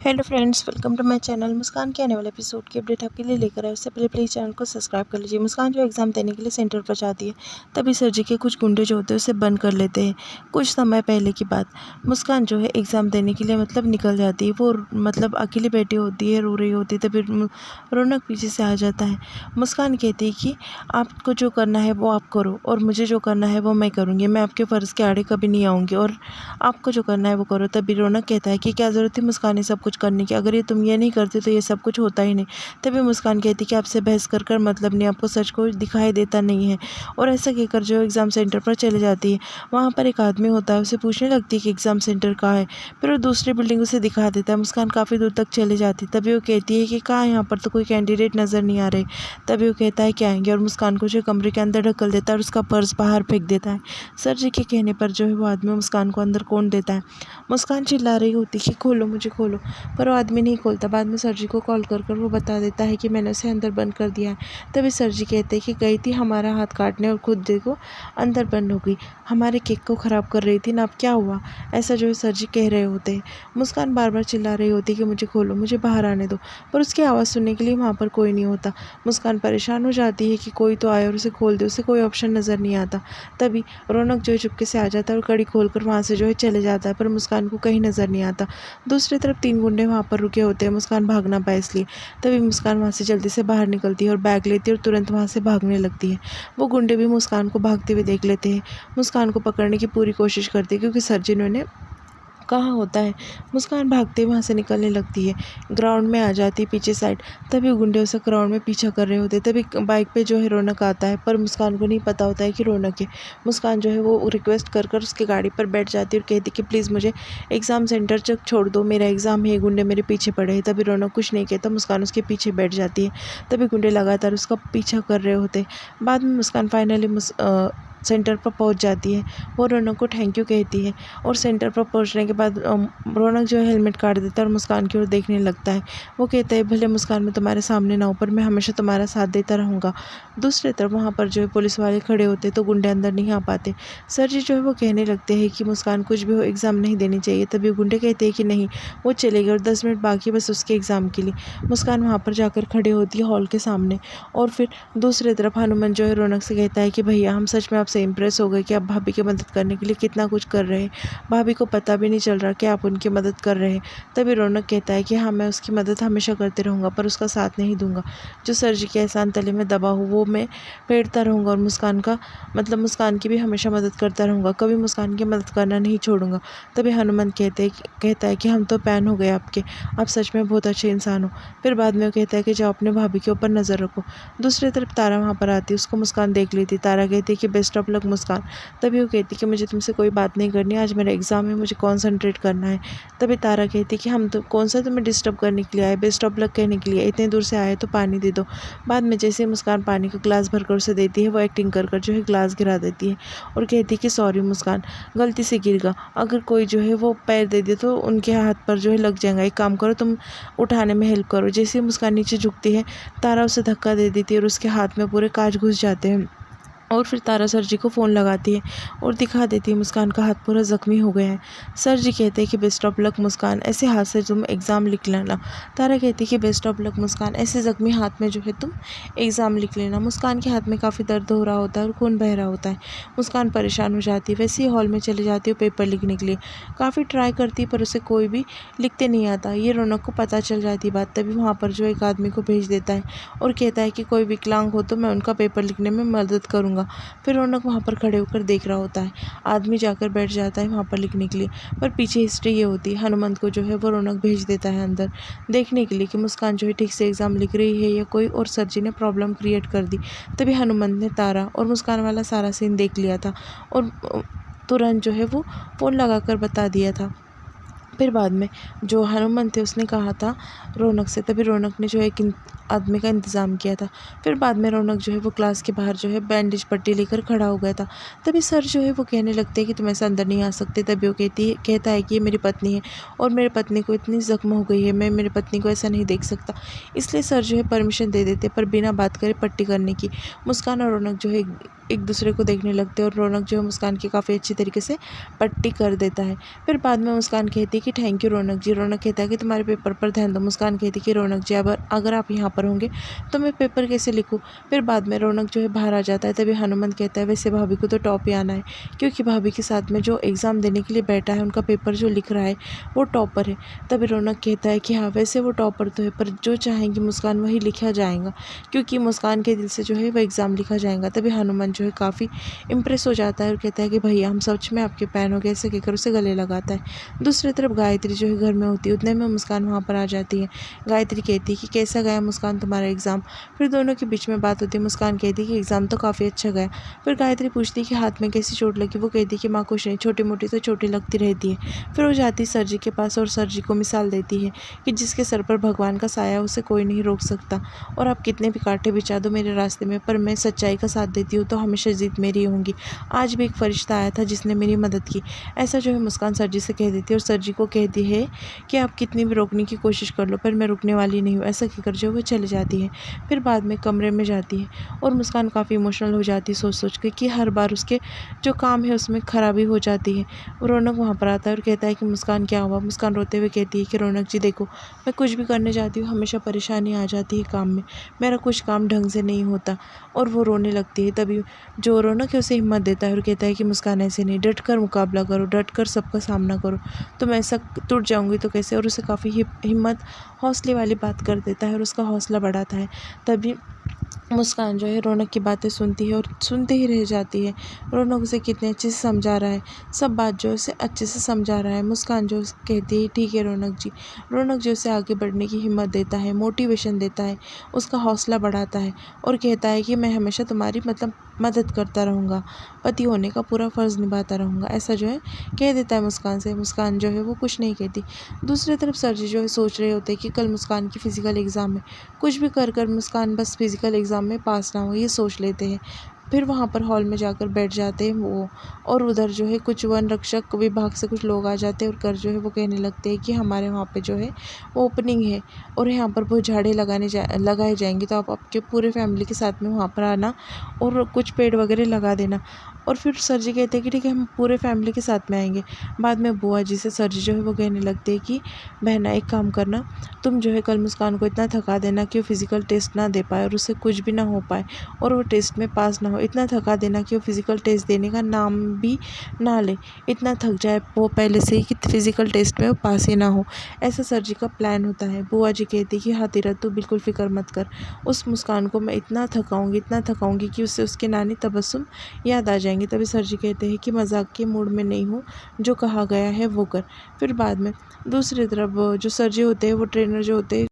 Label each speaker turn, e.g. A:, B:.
A: Hello friends, welcome to my channel. Muskan के आने वाले एपिसोड की अपडेट आपके लिए लेकर आए। उससे पहले प्लीज़ चैनल को सब्सक्राइब कर लीजिए। मुस्कान जो एग्ज़ाम देने के लिए सेंटर पर जाती है, तभी सर जी के कुछ गुंडे जो होते हैं उसे बंद कर लेते हैं। कुछ समय पहले की बात, मुस्कान जो है एग्ज़ाम देने के लिए निकल जाती है। वो अकेली बैठी होती है, रो रही होती है। तभी रौनक पीछे से आ जाता है। मुस्कान कहती है कि आपको जो करना है वो आप करो और मुझे जो करना है वो मैं करूँगी। मैं आपके फ़र्ज़ के आड़े कभी नहीं आऊँगी और आपको जो करना है वो करो। तभी रौनक कहता है कि क्या ज़रूरत थी मुस्कान ये सब कुछ करने की, अगर ये तुम ये नहीं करते तो ये सब कुछ होता ही नहीं। तभी मुस्कान कहती कि आपसे बहस कर कर मतलब नहीं, आपको सच को दिखाई देता नहीं है। और ऐसा कहकर जो एग्ज़ाम सेंटर पर चले जाती है। वहाँ पर एक आदमी होता है, उसे पूछने लगती है कि एग्ज़ाम सेंटर कहाँ है। फिर वो दूसरी बिल्डिंग उसे दिखा देता है। मुस्कान काफ़ी दूर तक चली जाती है। तभी वो कहती है कि कहाँ, यहाँ पर तो कोई कैंडिडेट नज़र नहीं आ रहे। तभी वो कहता है कि आएंगे और मुस्कान को जो कमरे के अंदर ढकल देता है और उसका पर्स बाहर फेंक देता है। सर जी के कहने पर जो है वो आदमी मुस्कान को अंदर कौन देता है। मुस्कान चिल्ला रही होती कि खोलो, मुझे खोलो, पर वो आदमी नहीं खोलता। बाद में सर जी को कॉल कर कर वो बता देता है कि मैंने उसे अंदर बंद कर दिया है। तभी सर जी कहते हैं कि गई थी हमारा हाथ काटने और खुद देखो अंदर बंद हो गई, हमारे केक को ख़राब कर रही थी ना, अब क्या हुआ। ऐसा जो है सर जी कह रहे होते हैं। मुस्कान बार बार चिल्ला रही होती कि मुझे खोलो, मुझे बाहर आने दो, पर उसकी आवाज़ सुनने के लिए वहाँ पर कोई नहीं होता। मुस्कान परेशान हो जाती है कि कोई तो आए और उसे खोल दे, उसे कोई ऑप्शन नज़र नहीं आता। तभी रौनक जो है चुपके से आ जाता है और कड़ी खोल कर वहाँ से जो है चले जाता है, पर मुस्कान को कहीं नज़र नहीं आता। दूसरी तरफ 3 गुंडे वहाँ पर रुके होते हैं, मुस्कान भाग ना पाए इसलिए। तभी मुस्कान वहाँ से जल्दी से बाहर निकलती है और बैग लेती है और तुरंत वहाँ से भागने लगती है। वो गुंडे भी मुस्कान को भागते हुए देख लेते हैं। मुस्कान को पकड़ने की पूरी कोशिश करते हैं क्योंकि सर जी ने कहाँ होता है। मुस्कान भागते वहाँ से निकलने लगती है, ग्राउंड में आ जाती है पीछे साइड। तभी गुंडे उसे ग्राउंड में पीछा कर रहे होते हैं। तभी बाइक पे जो है रौनक आता है, पर मुस्कान को नहीं पता होता है कि रौनक है। मुस्कान जो है वो रिक्वेस्ट कर कर उसकी गाड़ी पर बैठ जाती है और कहती कि प्लीज़ मुझे एग्ज़ाम सेंटर तक छोड़ दो, मेरा एग्ज़ाम है, गुंडे मेरे पीछे पड़े हैं। तभी रौनक कुछ नहीं कहता, मुस्कान उसके पीछे बैठ जाती है। तभी गुंडे लगातार उसका पीछा कर रहे होते हैं। बाद में मुस्कान फाइनली सेंटर पर पहुंच जाती है। वो रौनक को थैंक यू कहती है और सेंटर पर पहुंचने के बाद रौनक जो है हेलमेट काट देता है और मुस्कान की ओर देखने लगता है। वो कहता है भले मुस्कान मैं तुम्हारे सामने ना हूँ, पर मैं हमेशा तुम्हारा साथ देता रहूँगा। दूसरी तरफ वहाँ पर जो है पुलिस वाले खड़े होते तो गुंडे अंदर नहीं आ पाते। सर जी जो है वो कहने लगते हैं कि मुस्कान कुछ भी हो एग्ज़ाम नहीं देनी चाहिए। तभी गुंडे कहते हैं कि नहीं, वो चलेगी और 10 मिनट बाकी बस उसके एग्ज़ाम के लिए। मुस्कान वहाँ पर जाकर खड़े होती है हॉल के सामने। और फिर दूसरी तरफ हनुमान जो है रौनक से कहता है कि भैया हम सच में आपसे इम्प्रेस हो गए कि आप भाभी की मदद करने के लिए कितना कुछ कर रहे हैं। भाभी को पता भी नहीं चल रहा कि आप उनकी मदद कर रहे हैं। तभी रौनक कहता है कि हाँ, मैं उसकी मदद हमेशा करते रहूँगा, पर उसका साथ नहीं दूंगा। जो सर जी के एहसान तले में दबा हूँ वो मैं फेरता रहूँगा और मुस्कान का मुस्कान की भी हमेशा मदद करता रहूँगा, कभी मुस्कान की मदद करना नहीं छोड़ूंगा। तभी हनुमान कहता है कि हम तो फैन हो गए आपके, आप सच में बहुत अच्छे इंसान हो। फिर बाद में वो कहता है कि जाओ अपने भाभी के ऊपर नज़र रखो। दूसरी तरफ तारा वहाँ पर आती है, उसको मुस्कान देख लेती। तारा कहती है कि बेस्ट ऑफ लक मुस्कान। तभी वो कहती कि मुझे तुमसे कोई बात नहीं करनी, आज मेरा एग्ज़ाम है, मुझे कॉन्सनट्रेट करना है। तभी तारा कहती कि हम तो कौन सा तुम्हें डिस्टर्ब करने के लिए आए, बेस्ट ऑफ लक कहने के लिए, इतने दूर से आए तो पानी दे दो। बाद में जैसे ही मुस्कान पानी का ग्लास भरकर उसे देती है, वो एक्टिंग कर कर जो है ग्लास गिरा देती है और कहती है कि सॉरी मुस्कान, गलती से गिर गया, अगर कोई जो है वो पैर दे दे तो उनके हाथ पर जो है लग जाएगा, एक काम करो तुम उठाने में हेल्प करो। जैसे ही मुस्कान नीचे झुकती है, तारा उसे धक्का दे देती है और उसके हाथ में पूरे कांच घुस जाते हैं। और फिर तारा सर जी को फ़ोन लगाती है और दिखा देती है मुस्कान का हाथ पूरा ज़ख्मी हो गया है। सर जी कहते हैं कि बेस्ट ऑफ लक मुस्कान, ऐसे हाथ से तुम एग्ज़ाम लिख लेना। तारा कहती है कि बेस्ट ऑफ लक मुस्कान, ऐसे ज़ख्मी हाथ में जो है तुम एग्ज़ाम लिख लेना। मुस्कान के हाथ में काफ़ी दर्द हो रहा होता है और खून बह रहा होता है। मुस्कान परेशान हो जाती है, वैसे ही हॉल में चली जाती है पेपर लिखने के लिए। काफ़ी ट्राई करती है पर उसे कोई भी लिखते नहीं आता। ये रौनक को पता चल जाती है बात। तभी वहाँ पर जो एक आदमी को भेज देता है और कहता है कि कोई विकलांग हो तो मैं उनका पेपर लिखने में मदद करूँगा। फिर रौनक वहाँ पर खड़े होकर देख रहा होता है। आदमी जाकर बैठ जाता है वहाँ पर लिखने के लिए, पर पीछे हिस्ट्री ये होती है हनुमंत को जो है वो रौनक भेज देता है अंदर देखने के लिए कि मुस्कान जो है ठीक से एग्ज़ाम लिख रही है या कोई और सर जी ने प्रॉब्लम क्रिएट कर दी। तभी हनुमंत ने तारा और मुस्कान वाला सारा सीन देख लिया था और तुरंत जो है वो फ़ोन लगाकर बता दिया था। फिर बाद में जो हनुमान थे उसने कहा था रौनक से, तभी रौनक ने जो है एक आदमी का इंतज़ाम किया था। फिर बाद में रौनक जो है वो क्लास के बाहर जो है बैंडेज पट्टी लेकर खड़ा हो गया था। तभी सर जो है वो कहने लगते हैं कि तुम ऐसे अंदर नहीं आ सकते। तभी वो कहता है कि ये मेरी पत्नी है और मेरी पत्नी को इतनी ज़ख्म हो गई है, मैं मेरी पत्नी को ऐसा नहीं देख सकता। इसलिए सर जो है परमिशन दे देते पर बिना बात करे पट्टी करने की। मुस्कान और रौनक जो है एक दूसरे को देखने लगते हैं और रौनक जो है मुस्कान की काफ़ी अच्छी तरीके से पट्टी कर देता है। फिर बाद में मुस्कान कहती है कि थैंक यू रौनक जी। रौनक कहता है कि तुम्हारे पेपर पर ध्यान दो। मुस्कान कहती है कि रौनक जी अगर आप यहाँ पर होंगे तो मैं पेपर कैसे लिखूँ। फिर बाद में रौनक जो है बाहर आ जाता है। तभी हनुमान कहता है वैसे भाभी को तो टॉप ही आना है, क्योंकि भाभी के साथ में जो एग्ज़ाम देने के लिए बैठा है उनका पेपर जो लिख रहा है वो टॉपर है। तभी रौनक कहता है कि हाँ वैसे वो टॉपर तो है, पर जो चाहेंगी मुस्कान वही लिखा जाएगा, क्योंकि मुस्कान के दिल से जो है वो एग्ज़ाम लिखा जाएगा। तभी हनुमान जो है काफ़ी इम्प्रेस हो जाता है और कहता है कि भैया हम सच में आपके फ़ैन हो गए। ऐसे कहकर उसे गले लगाता है। दूसरी तरफ गायत्री जो है घर में होती है, उतने में मुस्कान वहाँ पर आ जाती है। गायत्री कहती है कि कैसा गया मुस्कान तुम्हारा एग्ज़ाम। फिर दोनों के बीच में बात होती है। मुस्कान कहती है कि एग्ज़ाम तो काफ़ी अच्छा गया। फिर गायत्री पूछती है कि हाथ में कैसी चोट लगी। वो कहती है कि माँ कुछ नहीं, छोटी मोटी तो चोटें लगती रहती है। फिर वो जाती है सर जी के पास और सर जी को मिसाल देती है कि जिसके सर पर भगवान का साया उसे कोई नहीं रोक सकता, और आप कितने भी कांटे बिछा दो मेरे रास्ते में, पर मैं सच्चाई का साथ देती हूँ तो हमेशा जीत मेरी होंगी। आज भी एक फरिश्ता आया था जिसने मेरी मदद की। ऐसा जो है मुस्कान सर जी से कह देती है और सर जी को कहती है कि आप कितनी भी रोकने की कोशिश कर लो पर मैं रुकने वाली नहीं हूँ। ऐसा कहकर जो वो चले जाती है। फिर बाद में कमरे में जाती है और मुस्कान काफ़ी इमोशनल हो जाती है सोच सोच के कि हर बार उसके जो काम है उसमें खराबी हो जाती है। रौनक वहाँ पर आता है और कहता है कि मुस्कान क्या हुआ। मुस्कान रोते हुए कहती है कि रौनक जी देखो, मैं कुछ भी करने जाती हूँ हमेशा परेशानी आ जाती है काम में, मेरा कुछ काम ढंग से नहीं होता। और वो रोने लगती है। तभी जो रौनक है उसे हिम्मत देता है और कहता है कि मुस्कान ऐसे नहीं, डट कर मुकाबला करो, डट कर सबका सामना करो, तुम ऐसा टूट जाऊंगी तो कैसे। और उसे काफ़ी हिम्मत हौसले वाली बात कर देता है और उसका हौसला बढ़ाता है। तभी मुस्कान जो है रौनक की बातें सुनती है और सुनते ही रह जाती है। रौनक उसे कितने अच्छे से समझा रहा है, सब बात जो है उसे अच्छे से समझा रहा है। मुस्कान जो कहती है ठीक है रौनक जी। रौनक जो उसे आगे बढ़ने की हिम्मत देता है, मोटिवेशन देता है, उसका हौसला बढ़ाता है और कहता है कि मैं हमेशा तुम्हारी मदद करता रहूँगा, पति होने का पूरा फ़र्ज़ निभाता रहूँगा। ऐसा जो है कह देता है मुस्कान से। मुस्कान जो है वो कुछ नहीं कहती। दूसरी तरफ सर जी जो है सोच रहे होते हैं कि कल मुस्कान की फ़िज़िकल एग्ज़ाम है, कुछ भी कर कर मुस्कान बस फ़िज़िकल एग्ज़ाम में पास ना हो, ये सोच लेते हैं। फिर वहाँ पर हॉल में जाकर बैठ जाते हैं वो, और उधर जो है कुछ वन रक्षक विभाग से कुछ लोग आ जाते हैं और कर जो है वो कहने लगते हैं कि हमारे वहाँ पे जो है वो ओपनिंग है और यहाँ पर बहुत झाड़ें लगाए जाएंगे, तो आप आपके पूरे फैमिली के साथ में वहाँ पर आना और कुछ पेड़ वगैरह लगा देना। और फिर सर जी कहते हैं कि ठीक है हम पूरे फैमिली के साथ में आएंगे। बाद में बुआ जी से सर जी जो है वो कहने लगते हैं कि बहना एक काम करना, तुम जो है कल मुस्कान को इतना थका देना कि वो फिज़िकल टेस्ट ना दे पाए और उससे कुछ भी ना हो पाए और वो टेस्ट में पास ना हो। इतना थका देना कि वो फिज़िकल टेस्ट देने का नाम भी ना ले, इतना थक जाए वो पहले से ही कि फिज़िकल टेस्ट में वो पास ही ना हो। ऐसा सर जी का प्लान होता है। बुआ जी कहती कि हाँ तीरथ तू बिल्कुल फ़िक्र मत कर, उस मुस्कान को मैं इतना थकाऊँगी कि उससे उसके नानी तबस्सुम याद आ जाएंगे। तभी सर जी कहते हैं कि मजाक के मूड में नहीं हूँ, जो कहा गया है वो कर। फिर बाद में दूसरी तरफ जो सर जी होते हैं वो ट्रेनर जो होते हैं